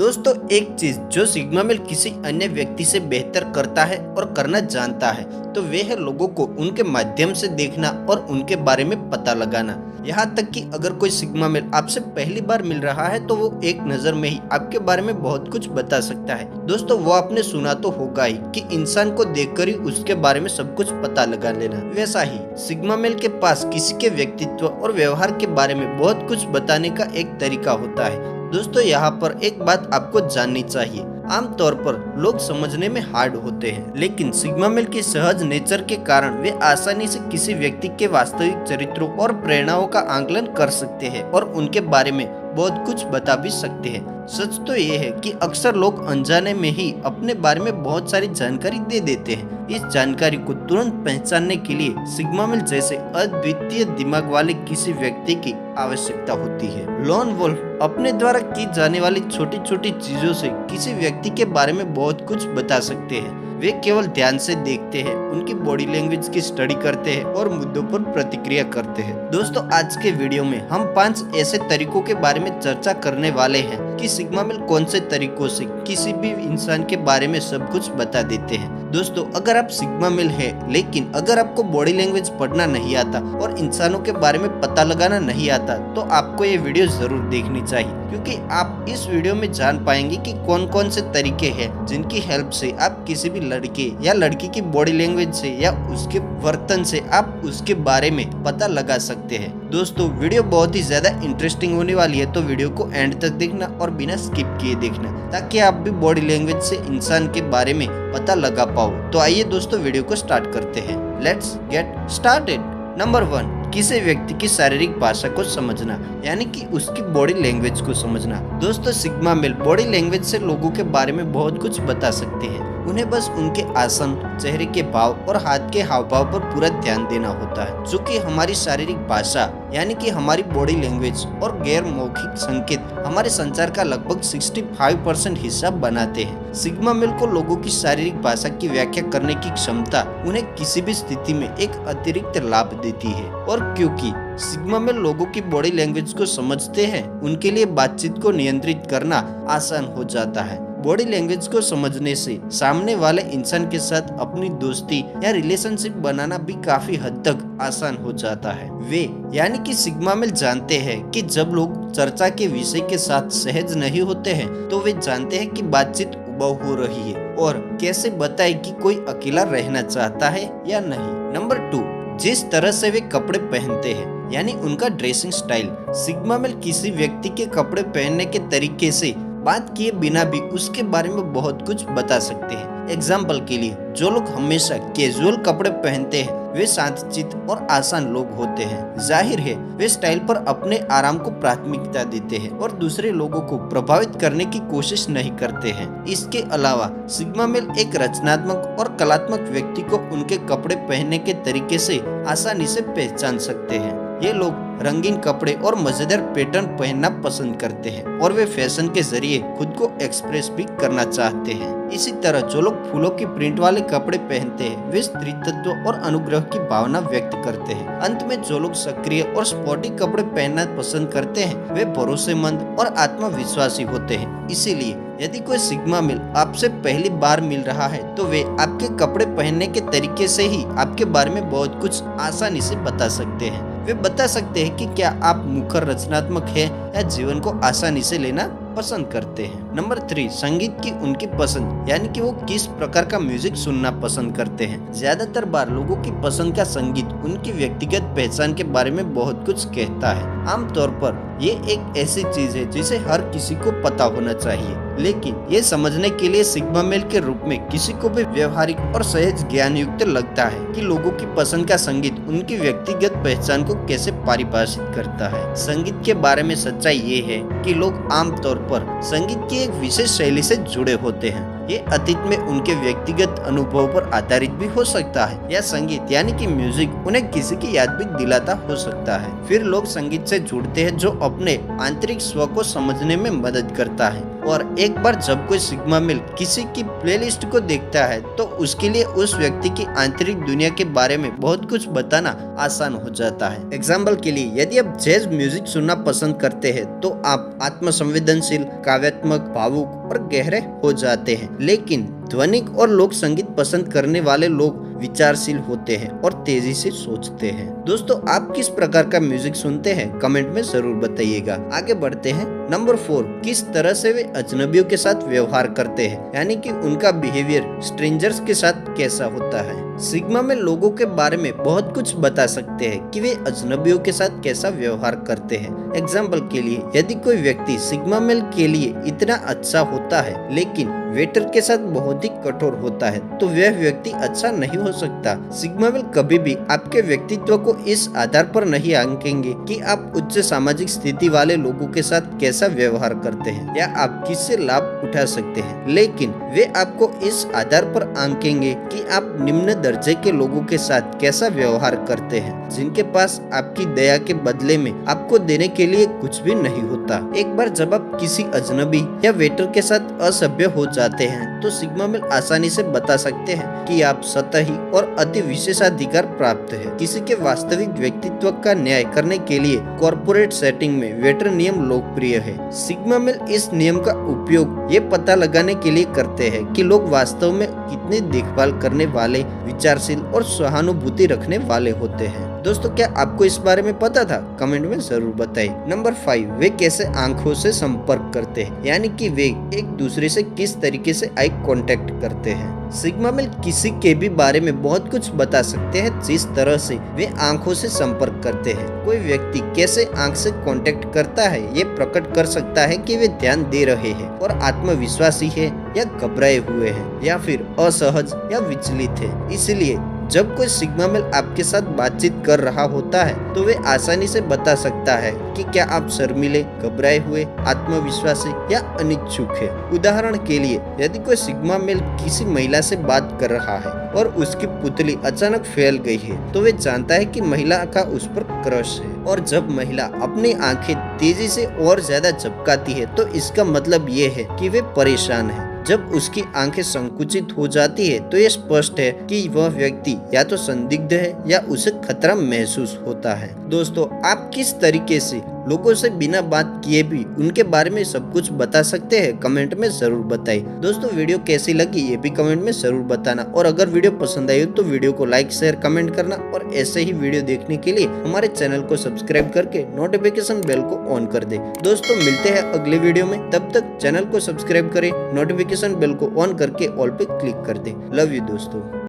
दोस्तों, एक चीज जो सिग्मा मेल किसी अन्य व्यक्ति से बेहतर करता है और करना जानता है तो वे है लोगों को उनके माध्यम से देखना और उनके बारे में पता लगाना। यहाँ तक कि अगर कोई सिग्मा मेल आपसे पहली बार मिल रहा है तो वो एक नजर में ही आपके बारे में बहुत कुछ बता सकता है। दोस्तों, वो आपने सुना तो होगा ही कि इंसान को देखकर ही उसके बारे में सब कुछ पता लगा लेना। वैसा ही सिग्मा मेल के पास किसी के व्यक्तित्व और व्यवहार के बारे में बहुत कुछ बताने का एक तरीका होता है। दोस्तों, यहाँ पर एक बात आपको जाननी चाहिए। आमतौर पर लोग समझने में हार्ड होते हैं, लेकिन सिग्मा मेल की सहज नेचर के कारण वे आसानी से किसी व्यक्ति के वास्तविक चरित्रों और प्रेरणाओं का आकलन कर सकते हैं और उनके बारे में बहुत कुछ बता भी सकते हैं। सच तो ये है कि अक्सर लोग अनजाने में ही अपने बारे में बहुत सारी जानकारी दे देते हैं। इस जानकारी को तुरंत पहचानने के लिए सिग्मा मेल जैसे अद्वितीय दिमाग वाले किसी व्यक्ति की आवश्यकता होती है। लॉन वोल्फ अपने द्वारा की जाने वाली छोटी छोटी चीजों से किसी व्यक्ति के बारे में बहुत कुछ बता सकते हैं। वे केवल ध्यान से देखते हैं, उनकी बॉडी लैंग्वेज की स्टडी करते हैं और मुद्दों पर प्रतिक्रिया करते हैं। दोस्तों, आज के वीडियो में हम 5 ऐसे तरीकों के बारे में चर्चा करने वाले हैं कि सिग्मा मेल कौन से तरीकों से किसी भी इंसान के बारे में सब कुछ बता देते हैं। दोस्तों, अगर आप सिग्मा मेल है लेकिन अगर आपको बॉडी लैंग्वेज पढ़ना नहीं आता और इंसानों के बारे में पता लगाना नहीं आता तो आपको ये वीडियो जरूर देखनी चाहिए, क्योंकि आप इस वीडियो में जान पाएंगे कि कौन कौन से तरीके हैं जिनकी हेल्प से आप किसी भी लड़के या लड़की की बॉडी लैंग्वेज से या उसके वर्तन से आप उसके बारे में पता लगा सकते हैं। दोस्तों, वीडियो बहुत ही ज्यादा इंटरेस्टिंग होने वाली है, तो वीडियो को एंड तक देखना और बिना स्किप किए देखना, ताकि आप भी बॉडी लैंग्वेज से इंसान के बारे में पता लगा पाओ। तो आइए दोस्तों, वीडियो को स्टार्ट करते हैं। Let's get started. नंबर 1, किसी व्यक्ति की शारीरिक भाषा को समझना, यानी कि उसकी बॉडी लैंग्वेज को समझना। दोस्तों, सिग्मा मेल बॉडी लैंग्वेज से लोगों के बारे में बहुत कुछ बता सकते हैं। उन्हें बस उनके आसन, चेहरे के भाव और हाथ के हाव भाव पर पूरा ध्यान देना होता है, जो कि हमारी शारीरिक भाषा यानी कि हमारी बॉडी लैंग्वेज और गैर मौखिक संकेत हमारे संचार का लगभग 65% हिस्सा बनाते हैं। सिग्मा मेल को लोगों की शारीरिक भाषा की व्याख्या करने की क्षमता उन्हें किसी भी स्थिति में एक अतिरिक्त लाभ देती है, और क्योंकि सिग्मा मेल लोगों की बॉडी लैंग्वेज को समझते हैं, उनके लिए बातचीत को नियंत्रित करना आसान हो जाता है। बॉडी लैंग्वेज को समझने से सामने वाले इंसान के साथ अपनी दोस्ती या रिलेशनशिप बनाना भी काफी हद तक आसान हो जाता है। वे यानी कि सिग्मा मेल जानते हैं कि जब लोग चर्चा के विषय के साथ सहज नहीं होते हैं तो वे जानते हैं कि बातचीत उबाऊ हो रही है और कैसे बताएं कि कोई अकेला रहना चाहता है या नहीं। नंबर 2, जिस तरह से वे कपड़े पहनते हैं, यानी उनका ड्रेसिंग स्टाइल। सिग्मा मेल किसी व्यक्ति के कपड़े पहनने के तरीके से बात किए बिना भी उसके बारे में बहुत कुछ बता सकते हैं। एग्जाम्पल के लिए, जो लोग हमेशा कैजुअल कपड़े पहनते हैं वे शांतचित्त और आसान लोग होते हैं। जाहिर है वे स्टाइल पर अपने आराम को प्राथमिकता देते हैं और दूसरे लोगों को प्रभावित करने की कोशिश नहीं करते हैं। इसके अलावा सिग्मा मेल एक रचनात्मक और कलात्मक व्यक्ति को उनके कपड़े पहनने के तरीके से आसानी से पहचान सकते हैं। ये लोग रंगीन कपड़े और मजेदार पैटर्न पहनना पसंद करते हैं और वे फैशन के जरिए खुद को एक्सप्रेस भी करना चाहते हैं। इसी तरह जो लोग फूलों की प्रिंट वाले कपड़े पहनते हैं वे स्त्रीत्व और अनुग्रह की भावना व्यक्त करते हैं। अंत में जो लोग सक्रिय और स्पोर्टी कपड़े पहनना पसंद करते हैं वे भरोसेमंद और आत्मविश्वासी होते हैं। इसीलिए यदि कोई सिग्मा मेल आपसे पहली बार मिल रहा है तो वे आपके कपड़े पहनने के तरीके से ही आपके बारे में बहुत कुछ आसानी से बता सकते हैं। वे बता सकते हैं कि क्या आप मुखर रचनात्मक हैं या जीवन को आसानी से लेना पसंद करते हैं। नंबर 3, संगीत की उनकी पसंद, यानी कि वो किस प्रकार का म्यूजिक सुनना पसंद करते हैं। ज्यादातर बार लोगों की पसंद का संगीत उनकी व्यक्तिगत पहचान के बारे में बहुत कुछ कहता है। आमतौर पर ये एक ऐसी चीज है जिसे हर किसी को पता होना चाहिए, लेकिन ये समझने के लिए सिग्मा मेल के रूप में किसी को भी व्यवहारिक और सहज ज्ञान युक्त लगता है कि लोगों की पसंद का संगीत उनकी व्यक्तिगत पहचान को कैसे परिभाषित करता है। संगीत के बारे में सच्चाई ये है कि लोग आमतौर पर संगीत की एक विशेष शैली से जुड़े होते हैं। ये अतीत में उनके व्यक्तिगत अनुभव पर आधारित भी हो सकता है, या संगीत यानी कि म्यूजिक उन्हें किसी की याद भी दिलाता हो सकता है। फिर लोग संगीत से जुड़ते हैं जो अपने आंतरिक स्व को समझने में मदद करता है। और एक बार जब कोई सिग्मा मेल किसी की प्लेलिस्ट को देखता है तो उसके लिए उस व्यक्ति की आंतरिक दुनिया के बारे में बहुत कुछ बताना आसान हो जाता है। एग्जाम्पल के लिए, यदि आप जैज म्यूजिक सुनना पसंद करते हैं तो आप आत्मसंवेदनशील, काव्यात्मक, भावुक और गहरे हो जाते हैं। लेकिन ध्वनिक और लोक संगीत पसंद करने वाले लोग विचारशील होते हैं और तेजी से सोचते हैं। दोस्तों, आप किस प्रकार का म्यूजिक सुनते हैं कमेंट में जरूर बताइएगा। आगे बढ़ते हैं। नंबर 4, किस तरह से वे अजनबियों के साथ व्यवहार करते हैं, यानी कि उनका बिहेवियर स्ट्रेंजर्स के साथ कैसा होता है। सिग्मा में लोगों के बारे में बहुत कुछ बता सकते हैं कि वे अजनबियों के साथ कैसा व्यवहार करते हैं। एग्जाम्पल के लिए, यदि कोई व्यक्ति सिग्मा मेल के लिए इतना अच्छा होता है लेकिन वेटर के साथ बहुत ही कठोर होता है तो वह व्यक्ति अच्छा नहीं हो सकता। सिग्मा मेल कभी भी आपके व्यक्तित्व को इस आधार पर नहीं आंकेंगे कि आप उच्च सामाजिक स्थिति वाले लोगों के साथ कैसा व्यवहार करते हैं या आप किससे लाभ उठा सकते हैं, लेकिन वे आपको इस आधार पर आंकेंगे कि आप निम्न दर्जे के लोगों के साथ कैसा व्यवहार करते हैं, जिनके पास आपकी दया के बदले में आपको देने के लिए कुछ भी नहीं होता। एक बार जब आप किसी अजनबी या वेटर के साथ असभ्य हो जाते हैं तो सिग्मा मेल आसानी से बता सकते हैं कि आप सतही और अति विशेषाधिकार प्राप्त है। किसी के वास्तविक व्यक्तित्व का न्याय करने के लिए कॉर्पोरेट सेटिंग में वेटर नियम लोकप्रिय है। सिग्मा मेल इस नियम का उपयोग ये पता लगाने के लिए करते हैं कि लोग वास्तव में कितने देखभाल करने वाले, विचारशील और सहानुभूति रखने वाले होते हैं। दोस्तों, क्या आपको इस बारे में पता था? कमेंट में जरूर बताइए। नंबर 5, वे कैसे आंखों से संपर्क करते हैं, यानी कि वे एक दूसरे से किस तरीके से आई कांटेक्ट करते हैं। सिग्मा मेल किसी के भी बारे में बहुत कुछ बता सकते हैं जिस तरह से वे आंखों से संपर्क करते हैं। कोई व्यक्ति कैसे आंख से कांटेक्ट करता है ये प्रकट कर सकता है कि वे ध्यान दे रहे हैं और आत्मविश्वासी है या घबराए हुए हैं या फिर असहज या विचलित है। इसलिए जब कोई सिग्मा मेल आपके साथ बातचीत कर रहा होता है तो वे आसानी से बता सकता है कि क्या आप शर्मीले, घबराए हुए, आत्मविश्वासी या अनिच्छुक है। उदाहरण के लिए, यदि कोई सिग्मा मेल किसी महिला से बात कर रहा है और उसकी पुतली अचानक फैल गई है तो वे जानता है कि महिला का उस पर क्रश है। और जब महिला अपनी आंखें तेजी से और ज्यादा झपकाती है तो इसका मतलब ये है कि वे परेशान है। जब उसकी आंखें संकुचित हो जाती है तो यह स्पष्ट है कि वह व्यक्ति या तो संदिग्ध है या उसे खतरा महसूस होता है। दोस्तों, आप किस तरीके से लोगों से बिना बात किए भी उनके बारे में सब कुछ बता सकते हैं कमेंट में जरूर बताइए। दोस्तों, वीडियो कैसी लगी ये भी कमेंट में जरूर बताना और अगर वीडियो पसंद आई हो तो वीडियो को लाइक, शेयर, कमेंट करना और ऐसे ही वीडियो देखने के लिए हमारे चैनल को सब्सक्राइब करके नोटिफिकेशन बेल को ऑन कर दे। दोस्तों, मिलते हैं अगले वीडियो में, तब तक चैनल को सब्सक्राइब करें, नोटिफिकेशन बेल को ऑन करके ऑल पे क्लिक कर दे। लव यू दोस्तों।